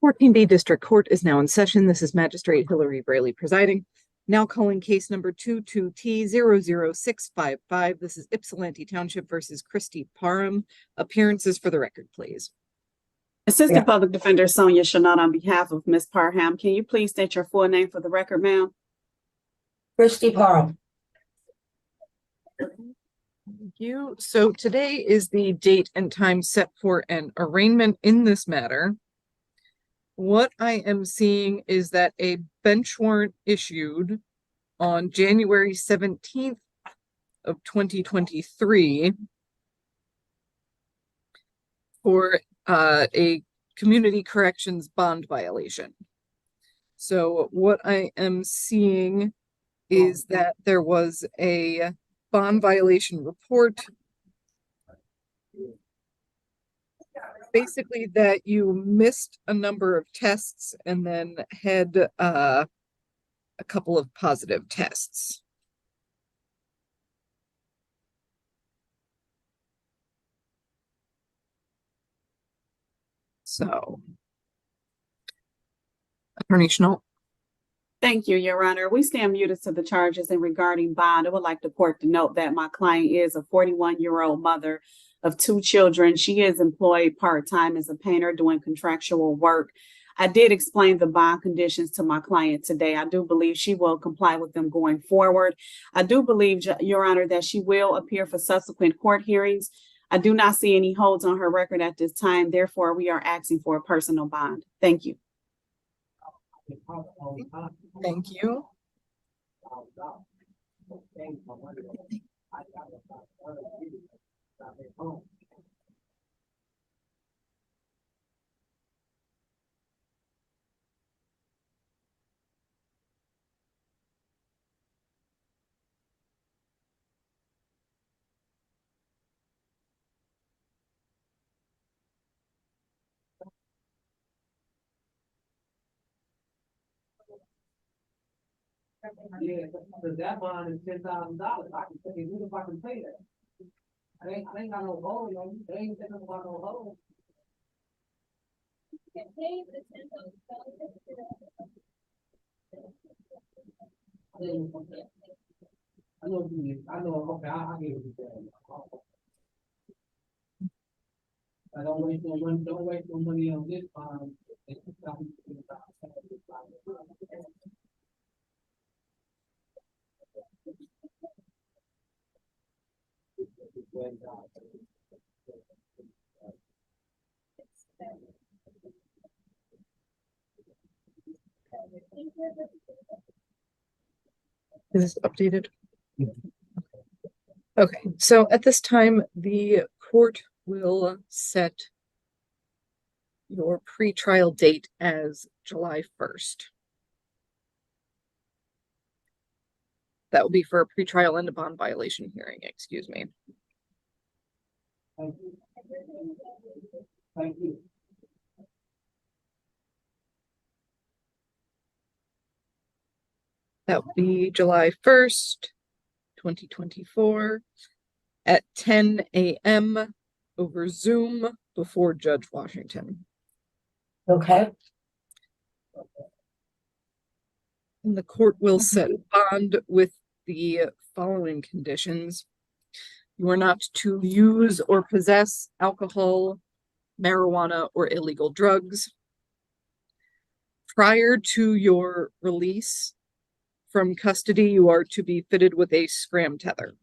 14B District Court is now in session. This is Magistrate Hilary Braley presiding. Now calling case number 22T00655. This is Ypsilanti Township versus Christy Parham. Appearances for the record, please. Assistant Public Defender Sonia Chanot on behalf of Ms. Parham. Can you please state your full name for the record, ma'am? Christy Parham. Thank you. So today is the date and time set for an arraignment in this matter. What I am seeing is that a bench warrant issued on January 17th of 2023 for a community corrections bond violation. So what I am seeing is that there was a bond violation report. Basically that you missed a number of tests and then had a couple of positive tests. So, Attorney Chanot. Thank you, Your Honor. We stand muted to the charges and regarding bond. I would like the court to note that my client is a 41-year-old mother of 2 children. She is employed part-time as a painter doing contractual work. I did explain the bond conditions to my client today. I do believe she will comply with them going forward. I do believe, Your Honor, that she will appear for subsequent court hearings. I do not see any holds on her record at this time. Therefore, we are asking for a personal bond. Thank you. Thank you. Yeah, because that bond is $10,000. I can pay it if I can pay that. I ain't got no hold on you. They ain't taking about no hold. I know you. I know. Okay, I'll give you that. I don't waste no money. Don't waste no money on this bond. Is this updated? Okay, so at this time, the court will set your pretrial date as July 1st. That will be for a pretrial and a bond violation hearing, excuse me. Thank you. Thank you. That will be July 1st, 2024 at 10 a.m. over Zoom before Judge Washington. Okay. And the court will set bond with the following conditions. You are not to use or possess alcohol, marijuana, or illegal drugs. Prior to your release from custody, you are to be fitted with a scram tether.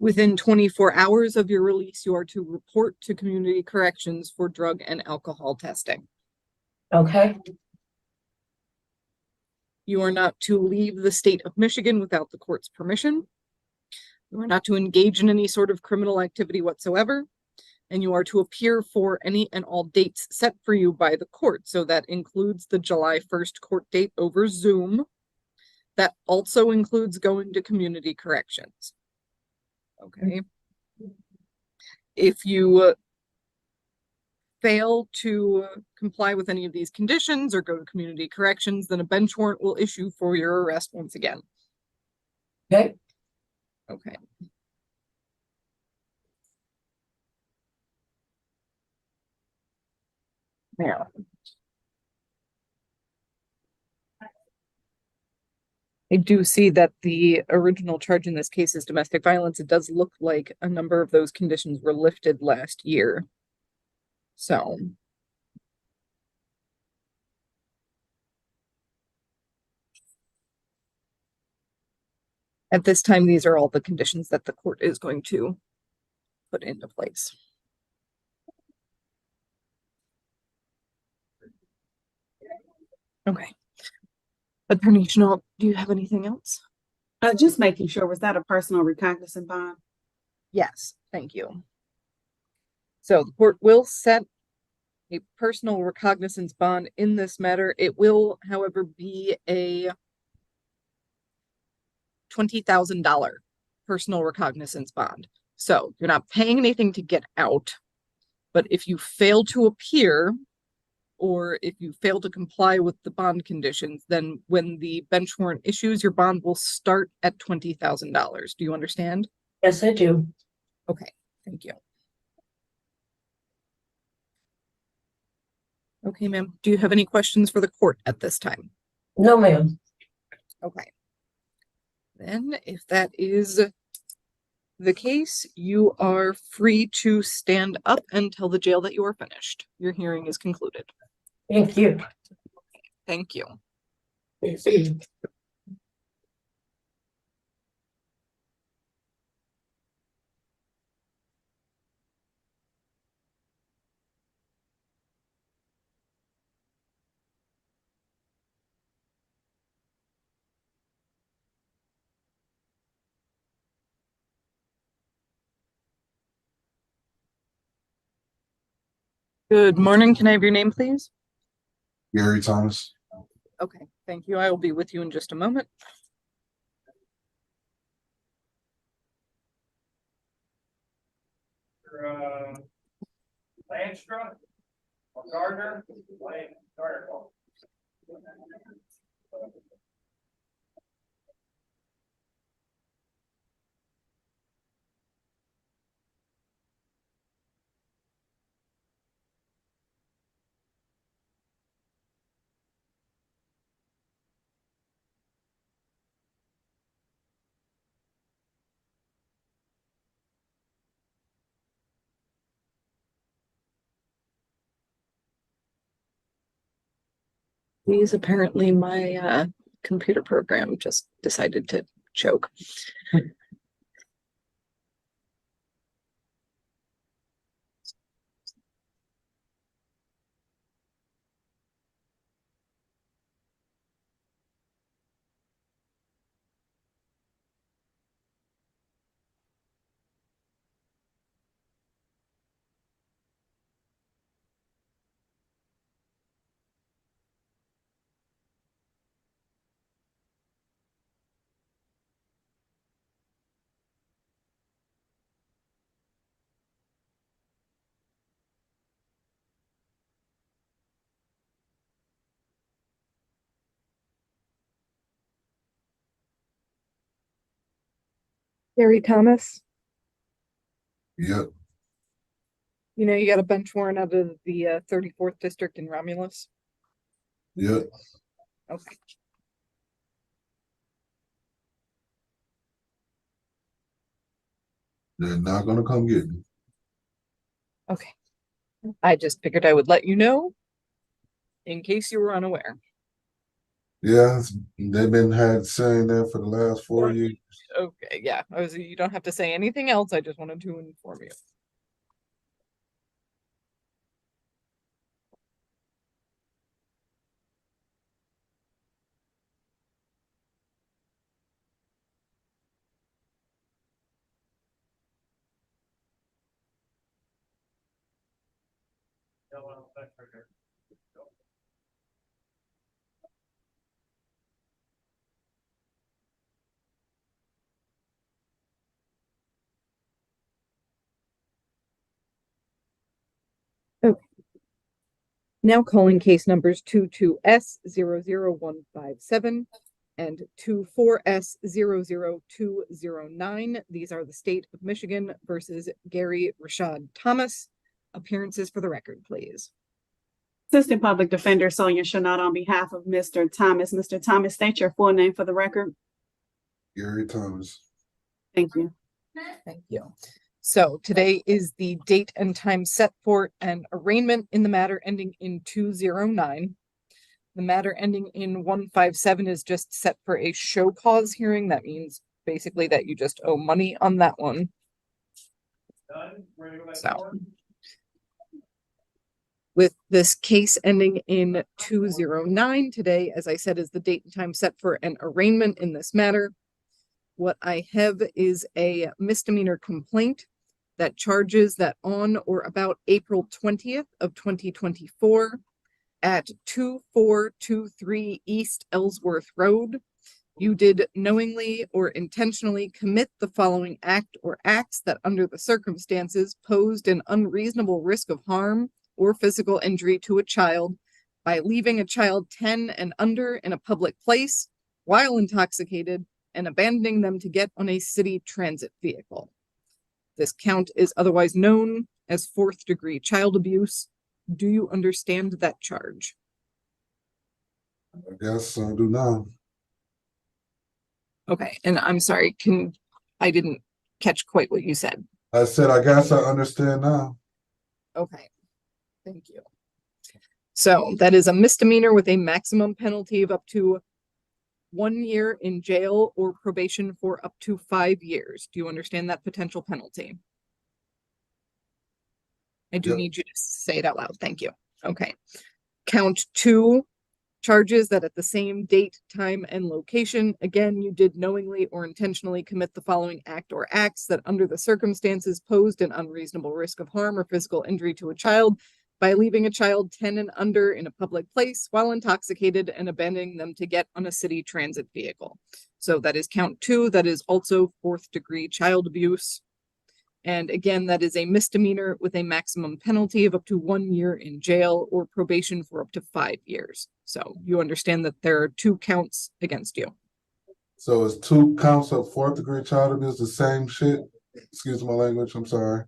Within 24 hours of your release, you are to report to community corrections for drug and alcohol testing. Okay. You are not to leave the state of Michigan without the court's permission. You are not to engage in any sort of criminal activity whatsoever, and you are to appear for any and all dates set for you by the court. So that includes the July 1st court date over Zoom. That also includes going to community corrections. Okay. If you fail to comply with any of these conditions or go to community corrections, then a bench warrant will issue for your arrest once again. Okay. Okay. Now, I do see that the original charge in this case is domestic violence. It does look like a number of those conditions were lifted last year. So. At this time, these are all the conditions that the court is going to put into place. Okay. Attorney Chenault, do you have anything else? Just making sure, was that a personal recognizance bond? Yes, thank you. So the court will set a personal recognizance bond in this matter. It will, however, be a $20,000 personal recognizance bond. So you're not paying anything to get out, but if you fail to appear or if you fail to comply with the bond conditions, then when the bench warrant issues, your bond will start at $20,000. Do you understand? Yes, I do. Okay, thank you. Okay, ma'am. Do you have any questions for the court at this time? No, ma'am. Okay. Then, if that is the case, you are free to stand up and tell the jail that you are finished. Your hearing is concluded. Thank you. Thank you. Good morning. Can I have your name, please? Gary Thomas. Okay, thank you. I will be with you in just a moment. Landstra or Gardner? Gardner. Please, apparently my computer program just decided to choke. Gary Thomas, Yep, you know, you got a bench warrant out of the 34th district in Romulus. yep. Okay. They're not gonna come get me. Okay. I just figured I would let you know in case you were unaware. Yeah, they've been saying that for the last 4 years. Okay, yeah. You don't have to say anything else. I just wanted to inform you. Now calling case numbers 22S00157 and 24S00209. These are the state of Michigan versus Gary Rashad Thomas. Appearances for the record, please. Assistant Public Defender Sonia Chanot on behalf of Mr. Thomas. Mr. Thomas, state your full name for the record. Gary Thomas. Thank you. Thank you. So today is the date and time set for an arraignment in the matter ending in 209. The matter ending in 157 is just set for a show cause hearing. That means basically that you just owe money on that one. So with this case ending in 209 today, as I said, is the date and time set for an arraignment in this matter. What I have is a misdemeanor complaint that charges that on or about April 20th of 2024 at 2423 East Ellsworth Road, you did knowingly or intentionally commit the following act or acts that under the circumstances posed an unreasonable risk of harm or physical injury to a child by leaving a child 10 and under in a public place while intoxicated and abandoning them to get on a city transit vehicle. This count is otherwise known as fourth-degree child abuse. Do you understand that charge? I guess I do now. Okay, and I'm sorry, I didn't catch quite what you said. I said, I guess I understand now. Okay, thank you. So that is a misdemeanor with a maximum penalty of up to 1 year in jail or probation for up to 5 years. Do you understand that potential penalty? I do Yep. need you to say it out loud. Thank you. Okay. Count 2 charges that at the same date, time, and location, again, you did knowingly or intentionally commit the following act or acts that under the circumstances posed an unreasonable risk of harm or physical injury to a child by leaving a child 10 and under in a public place while intoxicated and abandoning them to get on a city transit vehicle. So that is count 2. That is also fourth-degree child abuse. And again, that is a misdemeanor with a maximum penalty of up to 1 year in jail or probation for up to 5 years. So you understand that there are 2 counts against you. So it's 2 counts of fourth-degree child abuse, the same shit? Excuse my language, I'm sorry.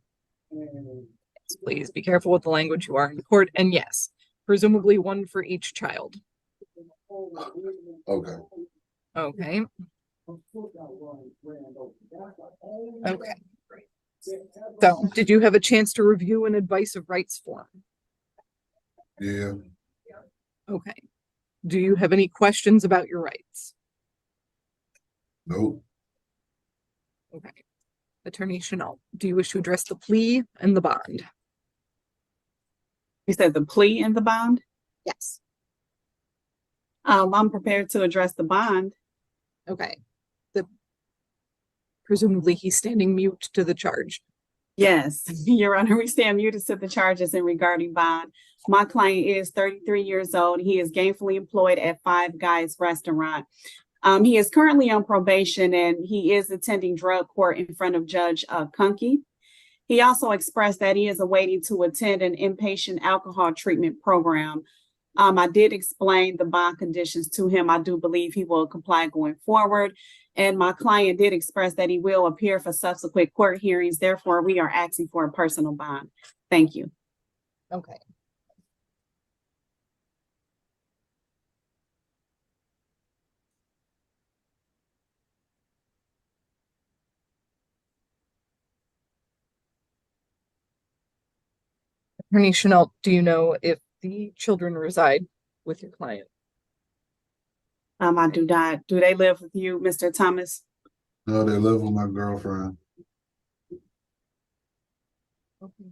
Please be careful with the language you are in court. And yes, presumably 1 for each child. Okay. Okay. Okay. So did you have a chance to review an advice of rights form? Yeah. Okay. Do you have any questions about your rights? Nope. Okay. Attorney Chanel, do you wish to address the plea and the bond? You said the plea and the bond? Yes. I'm prepared to address the bond. Okay. Presumably he's standing mute to the charge. Yes, Your Honor, we stand muted to the charges in regarding bond. My client is 33 years old. He is gainfully employed at Five Guys Restaurant. He is currently on probation and he is attending drug court in front of Judge Kunke. He also expressed that he is awaiting to attend an inpatient alcohol treatment program. I did explain the bond conditions to him. I do believe he will comply going forward. And my client did express that he will appear for subsequent court hearings. Therefore, we are asking for a personal bond. Thank you. Okay. Attorney Chanel, do you know if the children reside with your client? I do not. Do they live with you, Mr. Thomas? No, they live with my girlfriend. Okay.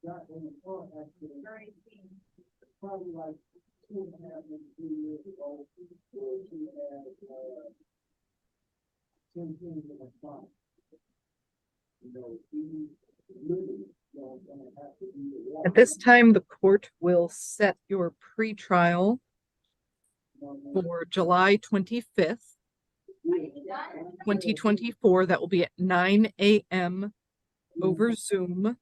got in the car accident. Probably like 2.5 to 3 years ago. She had, 10 things in her spine. You know, she really, gonna have to be the one. At this time, the court will set your pretrial for July 25th, 2024. That will be at 9 a.m. over Zoom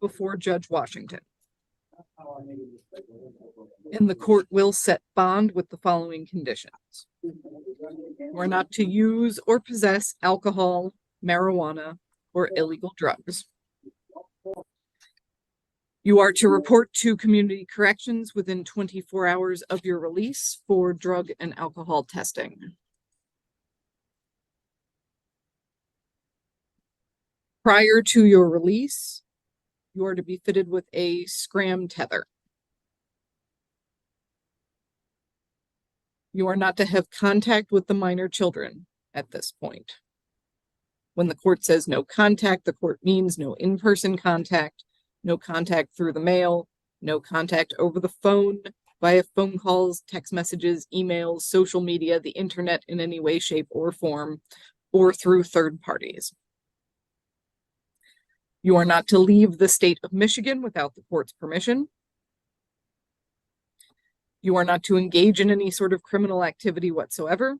before Judge Washington. And the court will set bond with the following conditions. You are not to use or possess alcohol, marijuana, or illegal drugs. You are to report to community corrections within 24 hours of your release for drug and alcohol testing. Prior to your release, you are to be fitted with a scram tether. You are not to have contact with the minor children at this point. When the court says no contact, the court means no in-person contact, no contact through the mail, no contact over the phone, via phone calls, text messages, emails, social media, the internet in any way, shape, or form, or through third parties. You are not to leave the state of Michigan without the court's permission. You are not to engage in any sort of criminal activity whatsoever.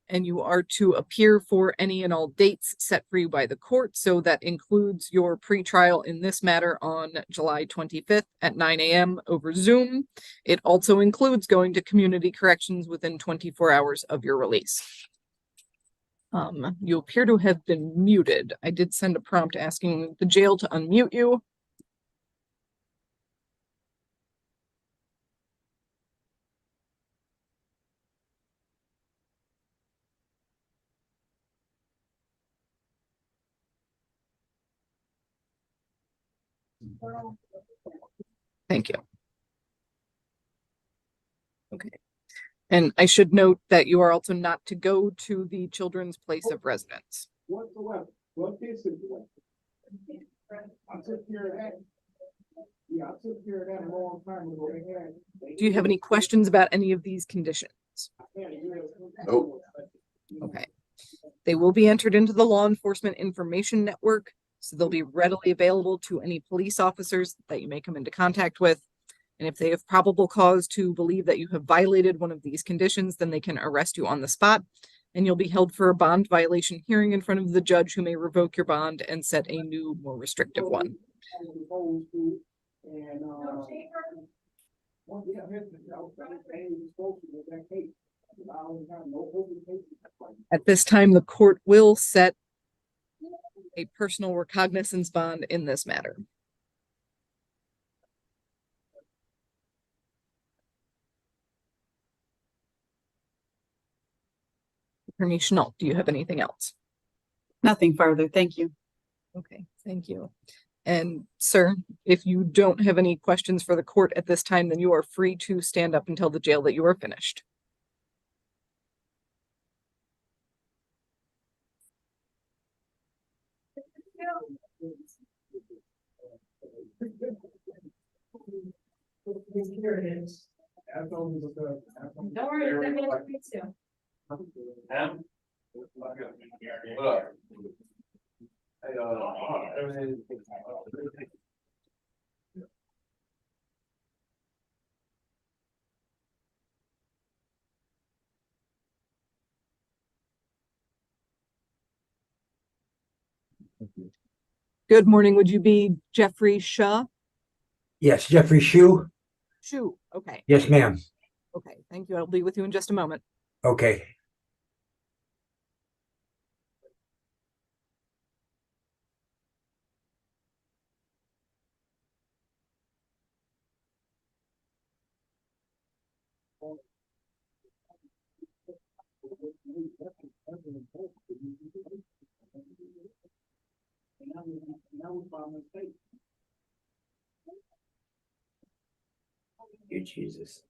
And you are to appear for any and all dates set for you by the court. So that includes your pretrial in this matter on July 25th at 9 a.m. over Zoom. It also includes going to community corrections within 24 hours of your release. You appear to have been muted. I did send a prompt asking the jail to unmute you. Thank you. Okay. And I should note that you are also not to go to the children's place of residence. Whatsoever. What is it? I took care of that. Yeah, I took care of that a long time ago. Do you have any questions about any of these conditions? Nope. Okay. They will be entered into the law enforcement information network, so they'll be readily available to any police officers that you may come into contact with. And if they have probable cause to believe that you have violated one of these conditions, then they can arrest you on the spot, and you'll be held for a bond violation hearing in front of the judge, who may revoke your bond and set a new, more restrictive one. At this time, the court will set a personal recognizance bond in this matter. Attorney Chenault, do you have anything else? Nothing further. Thank you. Okay, thank you. And sir, if you don't have any questions for the court at this time, then you are free to stand up and tell the jail that you are finished. Here it is. Don't worry, I'm gonna be too. Good morning. Would you be Jeffrey Shaw? Yes, Jeffrey Shue. Shoo. Okay. Yes, ma'am. Okay. Thank you. I'll be with you in just a moment. Okay. You Jesus.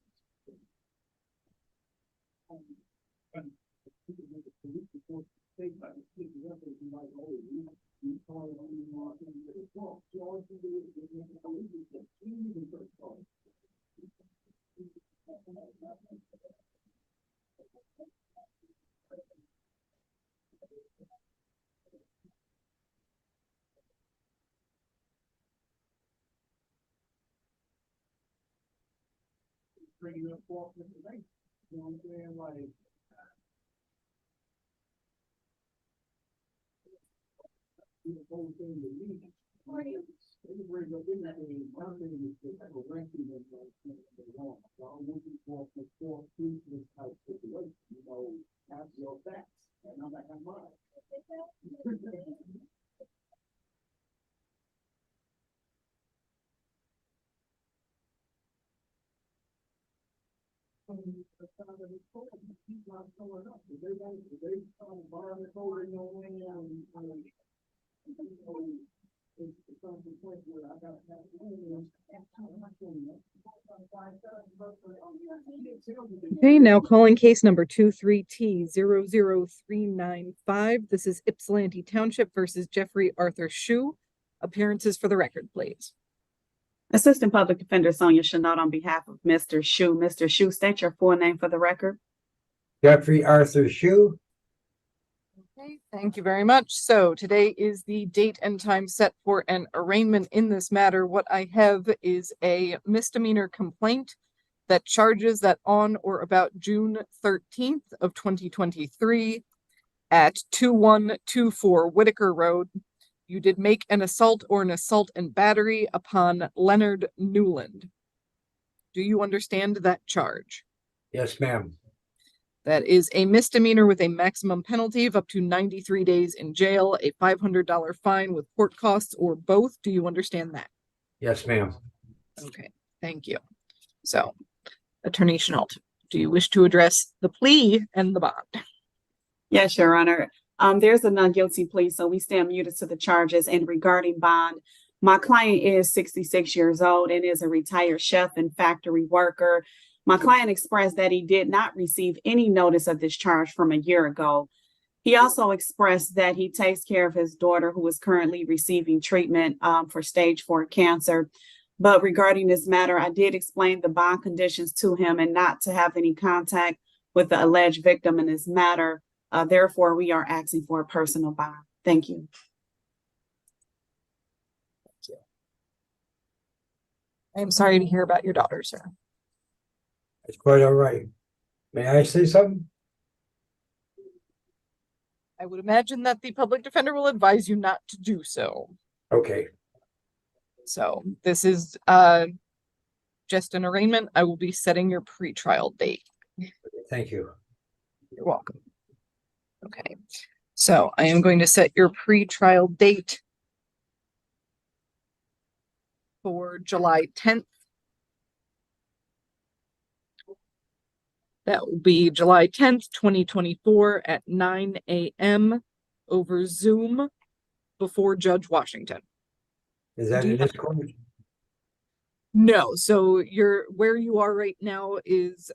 Bringing up false information, you know what I'm saying, like. The whole thing to me. They bring up anything, one thing is the type of ranking that they want. So I'm looking for this type of situation, you know, have your facts, and I'm like, I'm mine. Okay, now calling case number 23T00395. This is Ypsilanti Township versus Jeffrey Arthur Shue. Appearances for the record, please. Assistant Public Defender Sonia Chanel on behalf of Mr. Shue. Mr. Shue, state your full name for the record. Jeffrey Arthur Shue. Okay, thank you very much. So today is the date and time set for an arraignment in this matter. What I have is a misdemeanor complaint that charges that on or about June 13th of 2023 at 2124 Whitaker Road, you did make an assault or an assault and battery upon Leonard Newland. Do you understand that charge? Yes, ma'am. That is a misdemeanor with a maximum penalty of up to 93 days in jail, a $500 fine with court costs, or both. Do you understand that? Yes, ma'am. Okay, thank you. So, Attorney Chenault, do you wish to address the plea and the bond? Yes, Your Honor. There's a not guilty plea, so we stand muted to the charges. And regarding bond, my client is 66 years old and is a retired chef and factory worker. My client expressed that he did not receive any notice of this charge from a year ago. He also expressed that he takes care of his daughter, who is currently receiving treatment for stage 4 cancer. But regarding this matter, I did explain the bond conditions to him and not to have any contact with the alleged victim in this matter. Therefore, we are asking for a personal bond. Thank you. Thank you. I am sorry to hear about your daughter, sir. It's quite all right. May I say something? I would imagine that the public defender will advise you not to do so. Okay. So this is just an arraignment. I will be setting your pretrial date. Thank you. You're welcome. Okay, so I am going to set your pretrial date for July 10th. That will be July 10th, 2024 at 9 a.m. over Zoom before Judge Washington. Is that in this court? No, so where you are right now is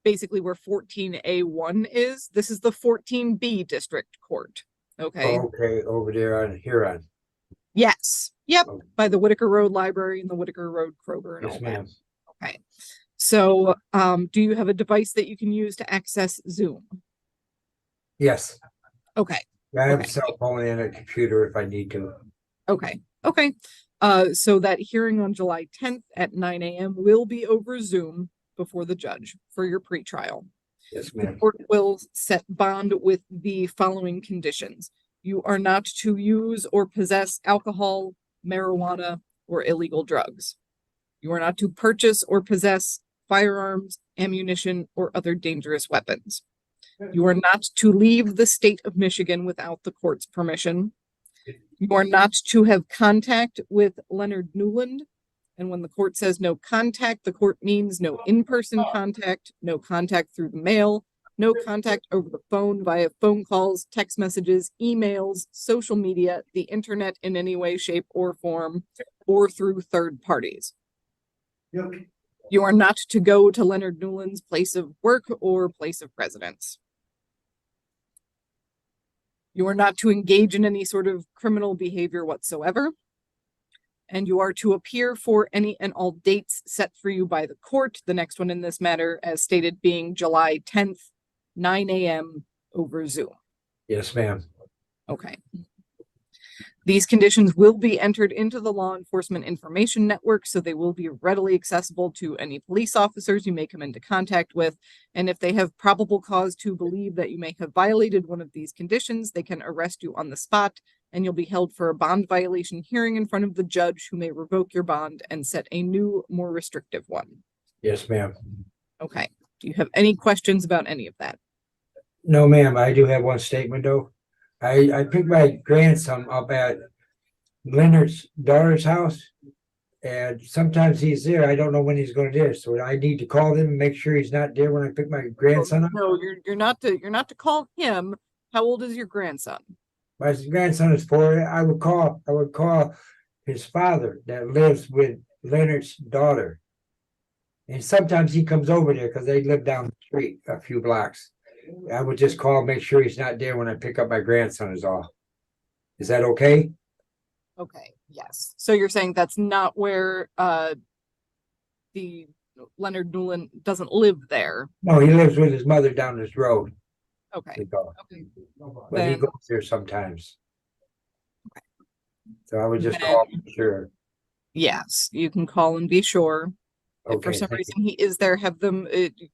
basically where 14A1 is. This is the 14B district court. Okay. Oh, okay, over there on Huron. Yes. Yep. Okay. By the Whitaker Road Library and the Whitaker Road Kroger and Yes, all ma'am. that. Okay. So do you have a device that you can use to access Zoom? Yes. Okay. I have Okay. a cell phone and a computer if I need to. Okay. Okay. So that hearing on July 10th at 9 a.m. will be over Zoom before the judge for your pretrial. Yes, The ma'am. court will set bond with the following conditions. You are not to use or possess alcohol, marijuana, or illegal drugs. You are not to purchase or possess firearms, ammunition, or other dangerous weapons. You are not to leave the state of Michigan without the court's permission. You are not to have contact with Leonard Newland. And when the court says no contact, the court means no in-person contact, no contact through the mail, no contact over the phone via phone calls, text messages, emails, social media, the internet in any way, shape, or form, or through third parties. Yep. You are not to go to Leonard Newland's place of work or place of residence. You are not to engage in any sort of criminal behavior whatsoever. And you are to appear for any and all dates set for you by the court. The next one in this matter, as stated, being July 10th, 9 a.m. over Zoom. Yes, ma'am. Okay. These conditions will be entered into the law enforcement information network, so they will be readily accessible to any police officers you may come into contact with. And if they have probable cause to believe that you may have violated one of these conditions, they can arrest you on the spot, and you'll be held for a bond violation hearing in front of the judge, who may revoke your bond and set a new, more restrictive one. Yes, ma'am. Okay. Do you have any questions about any of that? No, ma'am. I do have one statement though. I picked my grandson up at Leonard's daughter's house, and sometimes he's there. I don't know when he's going to there, so I need to call him and make sure he's not there when I pick my grandson up. No, you're not to call him. How old is your grandson? My grandson is 4. I would call his father that lives with Leonard's daughter, and sometimes he comes over there because they live down the street a few blocks. I would just call, make sure he's not there when I pick up my grandson is all. Is that okay? Okay, yes. So you're saying that's not where the Leonard Newland doesn't live there. No, he lives with his mother down this road. Okay. We go. Okay. But he Then- goes there sometimes. So I would just call for sure. Yes, you can call and be sure. If for Okay, some thank reason he is there, have them,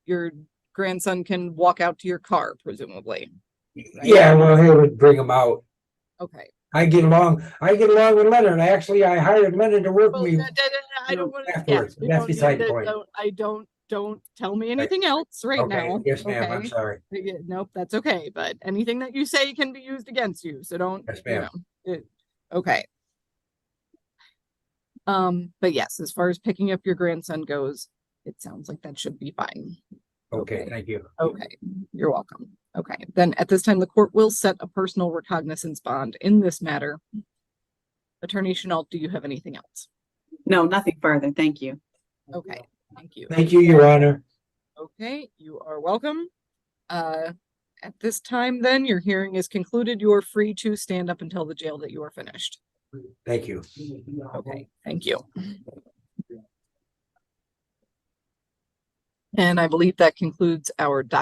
your grandson can walk out to your car, presumably. Yeah, well, he would bring him out. Okay. I get along with Leonard. Actually, I hired Leonard to work Well, with me. I don't want to, afterwards. That's beside the point. Don't tell me anything else right Okay, now. yes, ma'am, I'm okay? sorry. Nope, that's okay. But anything that you say can be used against you. So don't, Yes, you ma'am. know, okay. But yes, as far as picking up your grandson goes, it sounds like that should be fine. Okay, thank you. Okay, you're welcome. Okay, then at this time, the court will set a personal recognizance bond in this matter. Attorney Chenault, do you have anything else? No, nothing further. Thank you. Okay, thank you. Thank you, Your Honor. Okay, you are welcome. At this time, then, your hearing is concluded. You are free to stand up and tell the jail that you are finished. Thank you. Okay, thank you. And I believe that concludes our docket.